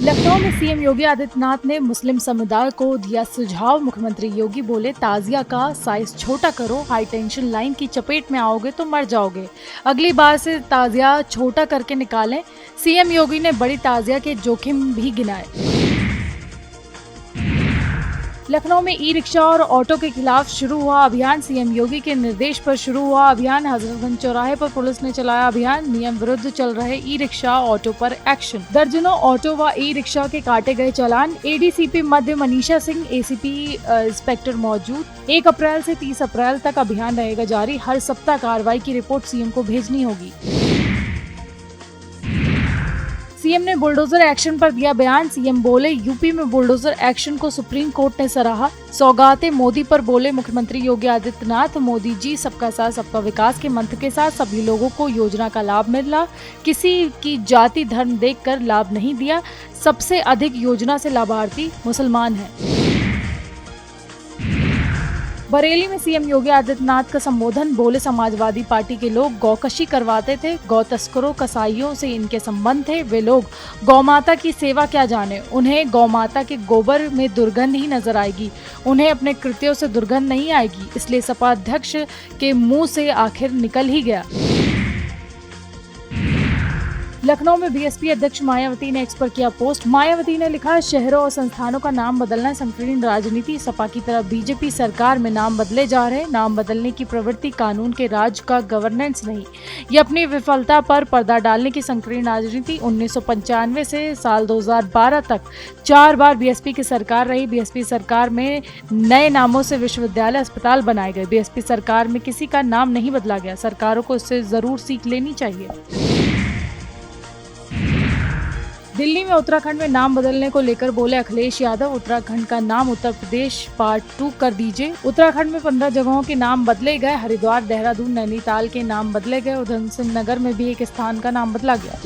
लखनऊ में सीएम योगी आदित्यनाथ ने मुस्लिम समुदाय को दिया सुझाव। मुख्यमंत्री योगी बोले, ताजिया का साइज छोटा करो, हाई टेंशन लाइन की चपेट में आओगे तो मर जाओगे। अगली बार से ताजिया छोटा करके निकालें। सीएम योगी ने बड़ी ताजिया के जोखिम भी गिनाए। लखनऊ में ई रिक्शा और ऑटो के खिलाफ शुरू हुआ अभियान। सीएम योगी के निर्देश पर शुरू हुआ अभियान। हजरतगंज चौराहे पर पुलिस ने चलाया अभियान। नियम विरुद्ध चल रहे ई रिक्शा ऑटो पर एक्शन। दर्जनों ऑटो व ई रिक्शा के काटे गए चालान। एडीसीपी मध्य मनीषा सिंह, एसीपी इंस्पेक्टर मौजूद। 1 अप्रैल से 30 अप्रैल तक अभियान रहेगा जारी। हर सप्ताह कार्रवाई की रिपोर्ट सीएम को भेजनी होगी। सीएम ने बुलडोजर एक्शन पर दिया बयान। सीएम बोले, यूपी में बुलडोजर एक्शन को सुप्रीम कोर्ट ने सराहा। सौगातें मोदी पर बोले मुख्यमंत्री योगी आदित्यनाथ, मोदी जी सबका साथ सबका विकास के मंत्र के साथ सभी लोगों को योजना का लाभ मिला। किसी की जाति धर्म देखकर लाभ नहीं दिया। सबसे अधिक योजना से लाभार्थी मुसलमान हैं। बरेली में सीएम योगी आदित्यनाथ का संबोधन। बोले, समाजवादी पार्टी के लोग गौकशी करवाते थे, गौ तस्करों कसाईयों से इनके संबंध थे। वे लोग गौमाता की सेवा क्या जाने। उन्हें गौमाता के गोबर में दुर्गंध ही नजर आएगी, उन्हें अपने कृत्यों से दुर्गंध नहीं आएगी। इसलिए सपा अध्यक्ष के मुंह से आखिर निकल ही गया। लखनऊ में बीएसपी अध्यक्ष मायावती ने एक्स पर किया पोस्ट। मायावती ने लिखा, शहरों और संस्थानों का नाम बदलना संकीर्ण राजनीति। सपा की तरफ बीजेपी सरकार में नाम बदले जा रहे। नाम बदलने की प्रवृत्ति कानून के राज का गवर्नेंस नहीं, ये अपनी विफलता पर पर्दा डालने की संकीर्ण राजनीति। 1995 से साल 2012 तक 4 बार बीएसपी की सरकार रही। बीएसपी सरकार में नए नामों से विश्वविद्यालय, अस्पताल बनाए गए। बीएसपी सरकार में किसी का नाम नहीं बदला गया। सरकारों को इससे जरूर सीख लेनी चाहिए। दिल्ली में उत्तराखंड में नाम बदलने को लेकर बोले अखिलेश यादव, उत्तराखंड का नाम उत्तर प्रदेश पार्ट 2 कर दीजिए। उत्तराखंड में 15 जगहों के नाम बदले गए। हरिद्वार, देहरादून, नैनीताल के नाम बदले गए। उधम सिंह नगर में भी एक स्थान का नाम बदला गया।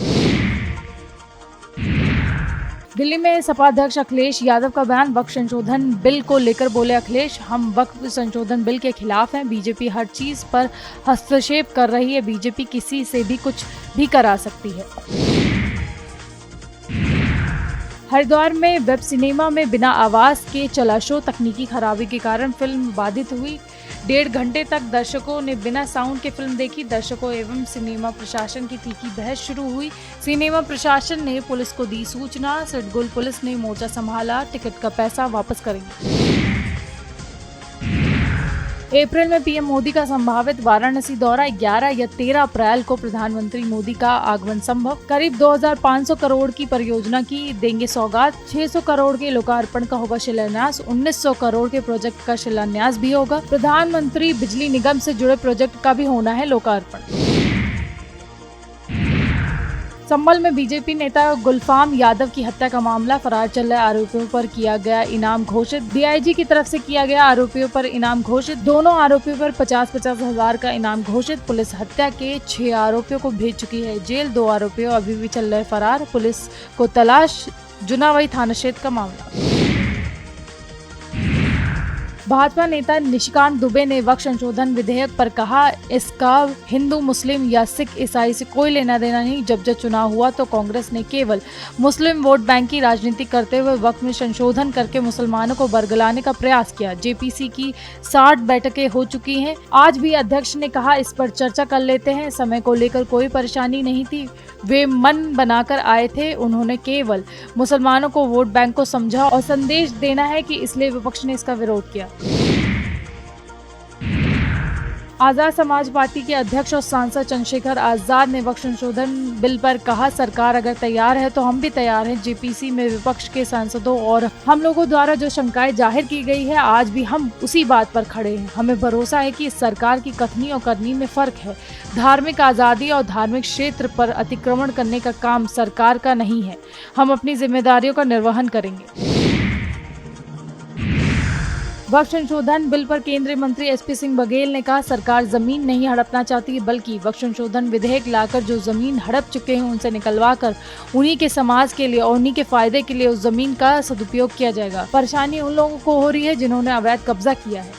दिल्ली में सपा अध्यक्ष अखिलेश यादव का बयान। वक्फ संशोधन बिल को लेकर बोले अखिलेश, हम वक्फ संशोधन बिल के खिलाफ हैं। बीजेपी हर चीज पर हस्तक्षेप कर रही है। बीजेपी किसी से भी कुछ भी करा सकती है। हरिद्वार में वेब सिनेमा में बिना आवाज के चला शो। तकनीकी खराबी के कारण फिल्म बाधित हुई। 1.5 घंटे तक दर्शकों ने बिना साउंड के फिल्म देखी। दर्शकों एवं सिनेमा प्रशासन की तीखी बहस शुरू हुई। सिनेमा प्रशासन ने पुलिस को दी सूचना। सिडगुल पुलिस ने मोर्चा संभाला। टिकट का पैसा वापस करेंगे। अप्रैल में पीएम मोदी का संभावित वाराणसी दौरा। 11 या 13 अप्रैल को प्रधानमंत्री मोदी का आगमन संभव। करीब 2500 करोड़ की परियोजना की देंगे सौगात। 600 करोड़ के लोकार्पण का होगा शिलान्यास। 1900 करोड़ के प्रोजेक्ट का शिलान्यास भी होगा। प्रधानमंत्री बिजली निगम से जुड़े प्रोजेक्ट का भी होना है लोकार्पण। संभल में बीजेपी नेता गुलफाम यादव की हत्या का मामला। फरार चल रहे आरोपियों पर किया गया इनाम घोषित। डीआईजी की तरफ से किया गया आरोपियों पर इनाम घोषित। दोनों आरोपियों पर 50-50 हजार का इनाम घोषित। पुलिस हत्या के 6 आरोपियों को भेज चुकी है जेल। 2 आरोपियों अभी भी चल रहे फरार। पुलिस को तलाश। जुनावई थाना क्षेत्र का मामला। भाजपा नेता निशिकांत दुबे ने वक्फ संशोधन विधेयक पर कहा, इसका हिंदू, मुस्लिम या सिख ईसाई से कोई लेना देना नहीं। जब चुनाव हुआ तो कांग्रेस ने केवल मुस्लिम वोट बैंक की राजनीति करते हुए वक्फ में संशोधन करके मुसलमानों को बरगलाने का प्रयास किया। जेपीसी की 60 बैठकें हो चुकी हैं। आज भी अध्यक्ष ने कहा, इस पर चर्चा कर लेते हैं। समय को लेकर कोई परेशानी नहीं थी। वे मन बनाकर आए थे। उन्होंने केवल मुसलमानों को वोट बैंक को समझा और संदेश देना है कि इसलिए विपक्ष ने इसका विरोध किया। आजाद समाज पार्टी के अध्यक्ष और सांसद चंद्रशेखर आजाद ने वक्फ संशोधन बिल पर कहा, सरकार अगर तैयार है तो हम भी तैयार हैं। जेपीसी में विपक्ष के सांसदों और हम लोगों द्वारा जो शंकाएं जाहिर की गई है, आज भी हम उसी बात पर खड़े हैं। हमें भरोसा है कि इस सरकार की कथनी और करनी में फर्क है। धार्मिक आजादी और धार्मिक क्षेत्र पर अतिक्रमण करने का काम सरकार का नहीं है। हम अपनी जिम्मेदारियों का निर्वहन करेंगे। वक्फ संशोधन बिल पर केंद्रीय मंत्री एसपी सिंह बघेल ने कहा, सरकार जमीन नहीं हड़पना चाहती, बल्कि वक्फ संशोधन विधेयक लाकर जो जमीन हड़प चुके हैं उनसे निकलवा कर उन्हीं के समाज के लिए और उन्हीं के फायदे के लिए उस जमीन का सदुपयोग किया जाएगा। परेशानी उन लोगों को हो रही है जिन्होंने अवैध कब्जा किया है।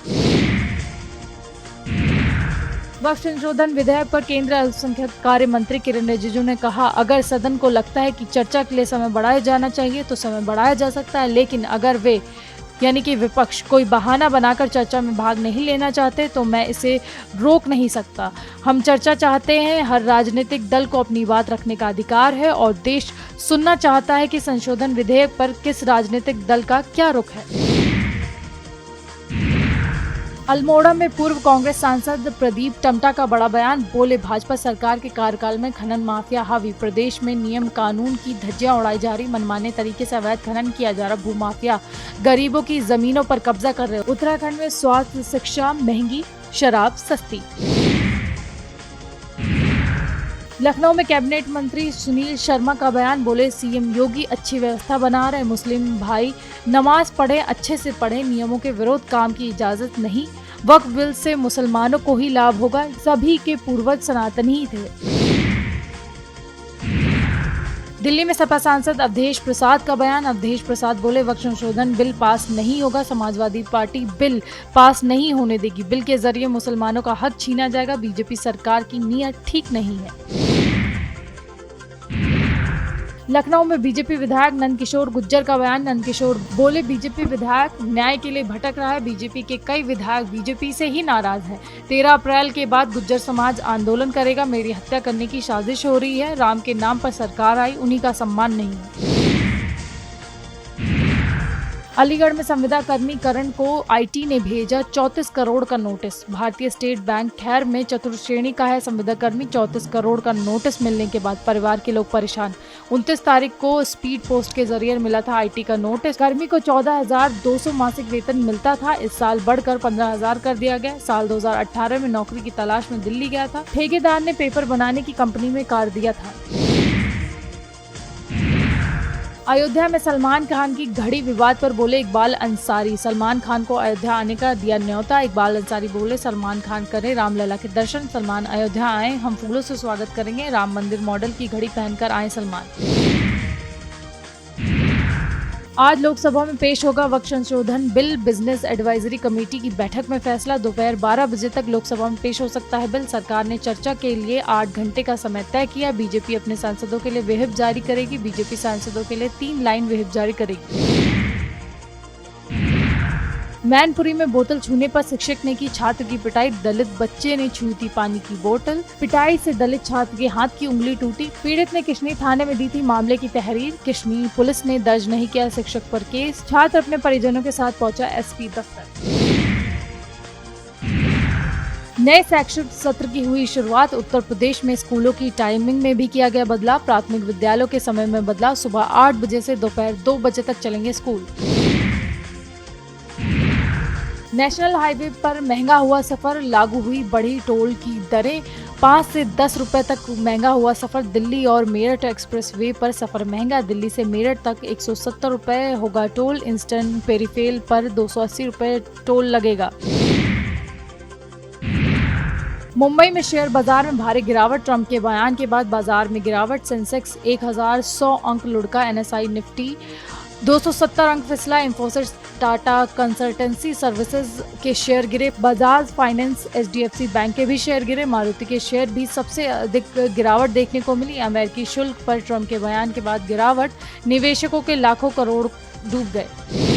वक्फ संशोधन विधेयक पर केंद्रीय अल्पसंख्यक कार्य मंत्री किरण रिजिजू ने कहा, अगर सदन को लगता है कि चर्चा के लिए समय बढ़ाया जाना चाहिए तो समय बढ़ाया जा सकता है, लेकिन अगर वे यानी कि विपक्ष कोई बहाना बनाकर चर्चा में भाग नहीं लेना चाहते तो मैं इसे रोक नहीं सकता। हम चर्चा चाहते हैं, हर राजनीतिक दल को अपनी बात रखने का अधिकार है और देश सुनना चाहता है कि संशोधन विधेयक पर किस राजनीतिक दल का क्या रुख है। अल्मोड़ा में पूर्व कांग्रेस सांसद प्रदीप टमटा का बड़ा बयान, बोले भाजपा सरकार के कार्यकाल में खनन माफिया हावी, प्रदेश में नियम कानून की धज्जियां उड़ाई जा रही, मनमाने तरीके से अवैध खनन किया जा रहा, भूमाफिया गरीबों की जमीनों पर कब्जा कर रहे, उत्तराखंड में स्वास्थ्य शिक्षा महंगी, शराब सस्ती। लखनऊ में कैबिनेट मंत्री सुनील शर्मा का बयान, बोले सीएम योगी अच्छी व्यवस्था बना रहे, मुस्लिम भाई नमाज पढ़े, अच्छे से पढ़े, नियमों के विरोध काम की इजाजत नहीं, वक्फ बिल से मुसलमानों को ही लाभ होगा, सभी के पूर्वज सनातनी ही थे। दिल्ली में सपा सांसद अवधेश प्रसाद का बयान, अवधेश प्रसाद बोले वक्फ संशोधन बिल पास नहीं होगा, समाजवादी पार्टी बिल पास नहीं होने देगी, बिल के जरिए मुसलमानों का हक छीना जाएगा, बीजेपी सरकार की नीयत ठीक नहीं है। लखनऊ में बीजेपी विधायक नंदकिशोर गुर्जर का बयान, नंदकिशोर बोले बीजेपी विधायक न्याय के लिए भटक रहा है, बीजेपी के कई विधायक बीजेपी से ही नाराज हैं। 13 अप्रैल के बाद गुर्जर समाज आंदोलन करेगा, मेरी हत्या करने की साजिश हो रही है, राम के नाम पर सरकार आई, उन्हीं का सम्मान नहीं है। अलीगढ़ में संविदा कर्मी करण को आईटी ने भेजा 34 करोड़ का नोटिस, भारतीय स्टेट बैंक खैर में चतुर्थ श्रेणी का है संविदा कर्मी, 34 करोड़ का नोटिस मिलने के बाद परिवार के लोग परेशान। 29 तारीख को स्पीड पोस्ट के जरिए मिला था आईटी का नोटिस, कर्मी को 14,200 मासिक वेतन मिलता था, इस साल बढ़कर 15,000 कर दिया गया। साल 2018 में नौकरी की तलाश में दिल्ली गया था, ठेकेदार ने पेपर बनाने की कंपनी में कार दिया था। अयोध्या में सलमान खान की घड़ी विवाद पर बोले इकबाल अंसारी, सलमान खान को अयोध्या आने का दिया न्योता, इकबाल अंसारी बोले सलमान खान करें रामलला के दर्शन, सलमान अयोध्या आए, हम फूलों से स्वागत करेंगे, राम मंदिर मॉडल की घड़ी पहनकर आए सलमान। आज लोकसभा में पेश होगा वक्फ संशोधन बिल, बिजनेस एडवाइजरी कमेटी की बैठक में फैसला, दोपहर 12 बजे तक लोकसभा में पेश हो सकता है बिल, सरकार ने चर्चा के लिए 8 घंटे का समय तय किया, बीजेपी अपने सांसदों के लिए व्हिप जारी करेगी, बीजेपी सांसदों के लिए 3 लाइन व्हिप जारी करेगी। मैनपुरी में बोतल छूने पर शिक्षक ने की छात्र की पिटाई, दलित बच्चे ने छुई थी पानी की बोतल, पिटाई से दलित छात्र के हाथ की उंगली टूटी, पीड़ित ने किशनी थाने में दी थी मामले की तहरीर, किशनी पुलिस ने दर्ज नहीं किया शिक्षक पर केस, छात्र अपने परिजनों के साथ पहुंचा एसपी दफ्तर। नए शैक्षणिक सत्र की हुई शुरुआत, उत्तर प्रदेश में स्कूलों की टाइमिंग में भी किया गया बदलाव, प्राथमिक विद्यालयों के समय में बदलाव, सुबह 8 बजे से दोपहर 2 बजे तक चलेंगे स्कूल। नेशनल हाईवे पर महंगा हुआ सफर, लागू हुई बढ़ी टोल की दरें, 5 से 10 रुपए तक महंगा हुआ सफर, दिल्ली और मेरठ एक्सप्रेस वे पर सफर महंगा, दिल्ली से मेरठ तक 170 रुपए होगा टोल, इंस्टन पेरीफेल पर 280 रुपए टोल लगेगा। मुंबई में शेयर बाजार में भारी गिरावट, ट्रंप के बयान के बाद बाजार में गिरावट, सेंसेक्स 1100 अंक लुढ़का, एनएसआई निफ्टी 270 अंक फिसला, इंफोसिस टाटा कंसल्टेंसी सर्विसेज के शेयर गिरे, बजाज फाइनेंस एचडीएफसी बैंक के भी शेयर गिरे, मारुति के शेयर भी सबसे अधिक गिरावट देखने को मिली। अमेरिकी शुल्क पर ट्रंप के बयान के बाद गिरावट, निवेशकों के लाखों करोड़ डूब गए।